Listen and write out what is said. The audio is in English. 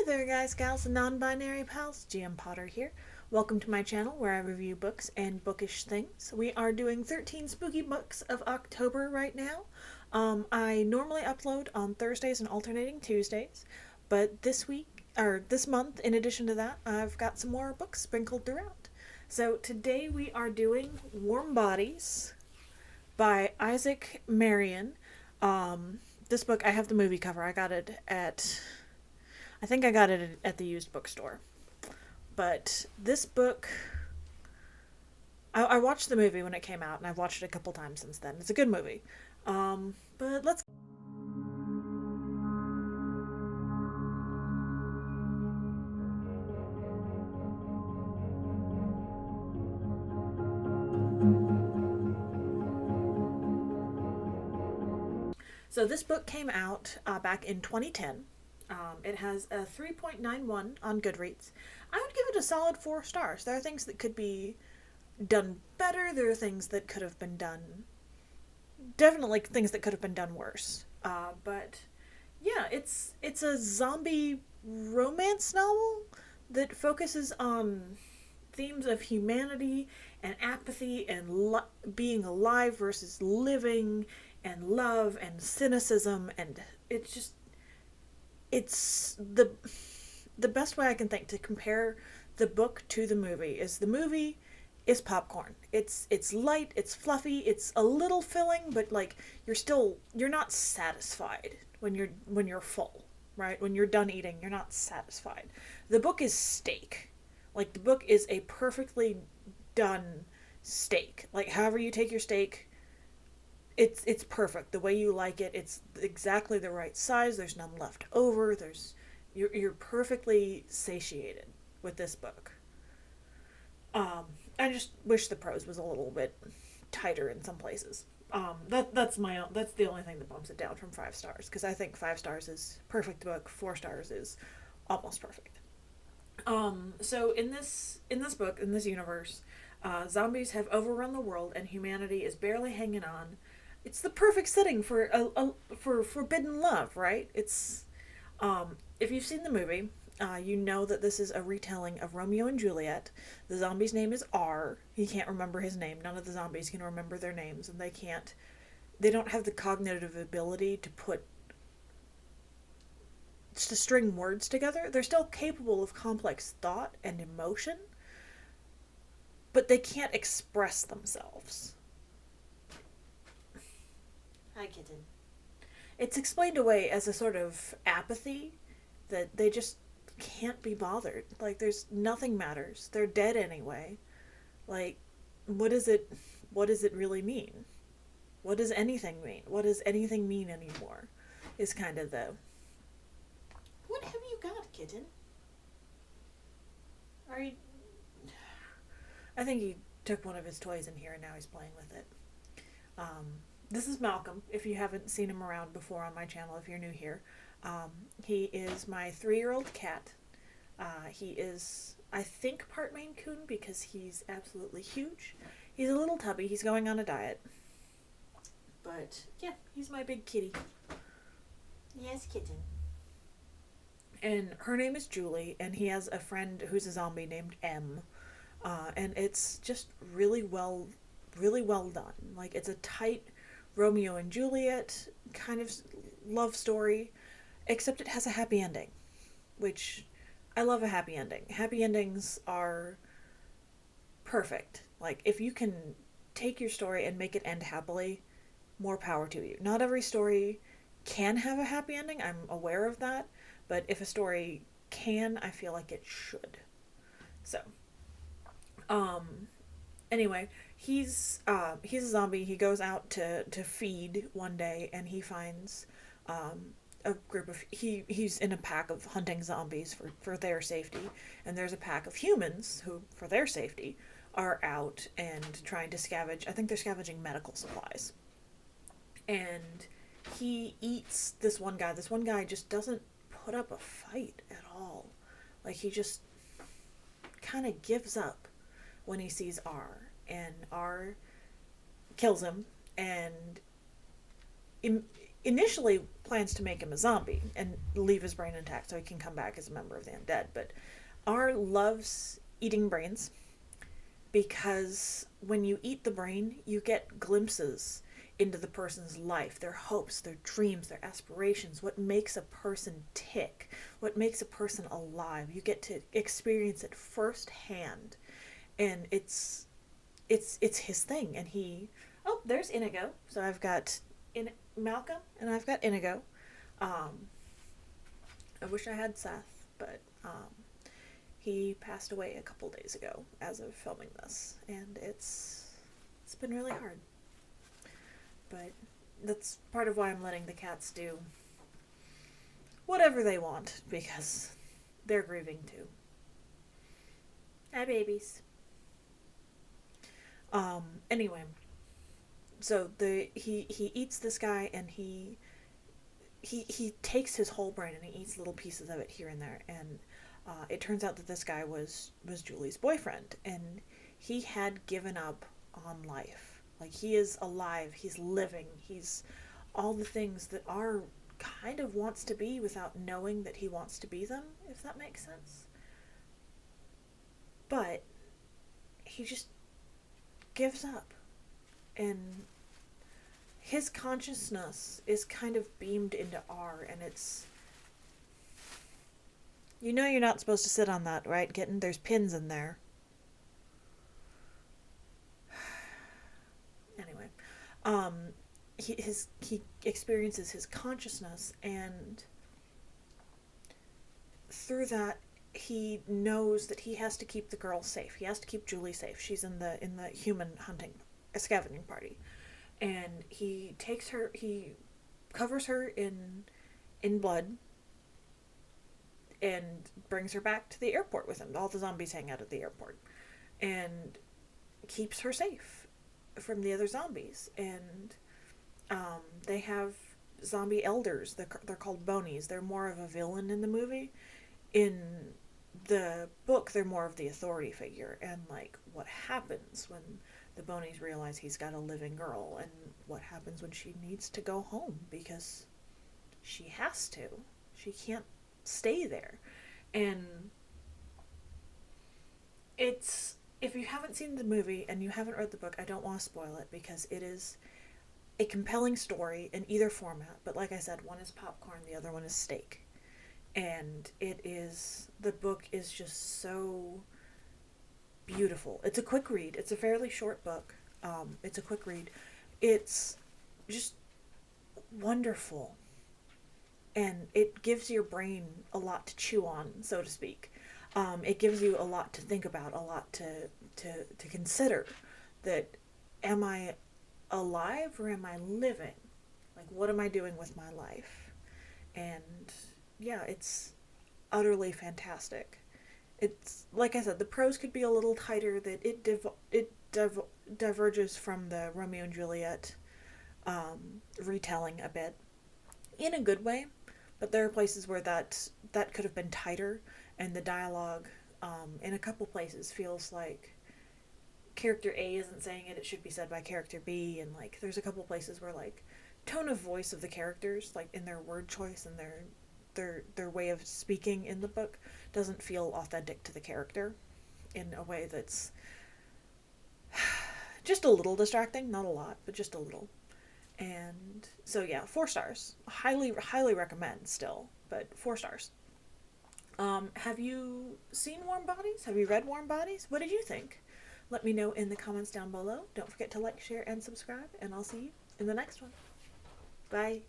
there guys, gals, and non-binary pals, GM Potter here. Welcome to my channel where I review books and bookish things. We are doing 13 spooky books of October right now. I normally upload on Thursdays and alternating Tuesdays, but this month, in addition to that, I've got some more books sprinkled throughout. So today we are doing Warm Bodies by Isaac Marion. This book, I have the movie cover. I think I got it at the used bookstore. But this book, I watched the movie when it came out, and I've watched it a couple times since then. It's a good movie. But let's. So this book came out back in 2010. It has a 3.91 on Goodreads. I would give it a solid 4 stars. There are things that could be done better. There are things that could have been done. Definitely things that could have been done worse. But yeah, it's a zombie romance novel that focuses on themes of humanity and apathy and being alive versus living and love and cynicism, and it's the best way I can think to compare the book to the movie is the movie is popcorn. It's light, it's fluffy, it's a little filling, but like you're not satisfied when you're full, right? When you're done eating, you're not satisfied. The book is steak. Like the book is a perfectly done steak. Like however you take your steak, it's perfect the way you like it. It's exactly the right size. There's none left over. You're perfectly satiated with this book. I just wish the prose was a little bit tighter in some places. That's the only thing that bumps it down from 5 stars, because I think 5 stars is perfect book. 4 stars is almost perfect. So in this book, in this universe, zombies have overrun the world and humanity is barely hanging on. It's the perfect setting for for forbidden love, right? It's if you've seen the movie, you know that this is a retelling of Romeo and Juliet. The zombie's name is R. He can't remember his name. None of the zombies can remember their names, and they don't have the cognitive ability to string words together. They're still capable of complex thought and emotion, but they can't express themselves. Hi, kitten. It's explained away as a sort of apathy that they just can't be bothered. Like, there's nothing matters. They're dead anyway. Like, what does it really mean? What does anything mean? What does anything mean anymore? Is kind of the. What have you got, kitten? Are you? I think he took one of his toys in here and now he's playing with it. This is Malcolm, if you haven't seen him around before on my channel, if you're new here. He is my 3-year-old cat. He is, I think, part Maine Coon because he's absolutely huge. He's a little tubby. He's going on a diet. But, yeah, he's my big kitty. Yes, kitten. And her name is Julie, and he has a friend who's a zombie named M. And it's just really well done. Like, it's a tight Romeo and Juliet kind of love story, except it has a happy ending, which I love a happy ending. Happy endings are perfect. Like, if you can take your story and make it end happily, more power to you. Not every story can have a happy ending, I'm aware of that, but if a story can, I feel like it should. So, anyway, he's a zombie. He goes out to feed one day, and he finds a group of he's in a pack of hunting zombies for their safety, and there's a pack of humans who, for their safety, are out and trying to scavenge. I think they're scavenging medical supplies, and he eats this one guy. This one guy just doesn't put up a fight at all. Like, he just kind of gives up when he sees R, and R kills him, and initially plans to make him a zombie and leave his brain intact so he can come back as a member of the undead. But R loves eating brains because when you eat the brain, you get glimpses into the person's life, their hopes, their dreams, their aspirations, what makes a person tick, what makes a person alive. You get to experience it firsthand, and it's his thing. And he, oh, there's Inigo. So I've got Malcolm and I've got Inigo. I wish I had Seth, but he passed away a couple days ago as of filming this, and it's been really hard. But that's part of why I'm letting the cats do whatever they want, because they're grieving too. Hi, babies. Anyway, so he eats this guy, and he takes his whole brain and he eats little pieces of it here and there, and it turns out that this guy was Julie's boyfriend, and he had given up on life. Like, he is alive, he's living, he's all the things that R kind of wants to be without knowing that he wants to be them, if that makes sense. But he just gives up, and his consciousness is kind of beamed into R, and it's, you know, you're not supposed to sit on that, right? There's pins in there. Anyway, he experiences his consciousness, and through that he knows that he has to keep the girl safe. He has to keep Julie safe. She's in the human hunting, scavenging party, and he covers her in blood and brings her back to the airport with him. All the zombies hang out at the airport, and keeps her safe from the other zombies. And they have zombie elders. They're called bonies. They're more of a villain in the movie. In the book, they're more of the authority figure, and like what happens when the bonies realize he's got a living girl, and what happens when she needs to go home because she has to. She can't stay there. And it's, if you haven't seen the movie and you haven't read the book, I don't want to spoil it, because it is a compelling story in either format. But like I said, one is popcorn, the other one is steak. And the book is just so beautiful. It's a quick read. It's a fairly short book. It's a quick read. It's just wonderful. And it gives your brain a lot to chew on, so to speak. It gives you a lot to think about, a lot to consider. That, am I alive or am I living? Like, what am I doing with my life? And yeah, it's utterly fantastic. It's, like I said, the prose could be a little tighter, that it diverges from the Romeo and Juliet retelling a bit, in a good way. But there are places where that could have been tighter, and the dialogue in a couple places feels like character A isn't saying it should be said by character B, and like there's a couple places where like tone of voice of the characters, like in their word choice and their way of speaking in the book, doesn't feel authentic to the character in a way that's just a little distracting. Not a lot, but just a little. And so yeah, 4 stars. Highly recommend still, but 4 stars. Have you seen Warm Bodies? Have you read Warm Bodies? What did you think? Let me know in the comments down below. Don't forget to like, share, and subscribe, and I'll see you in the next one. Bye.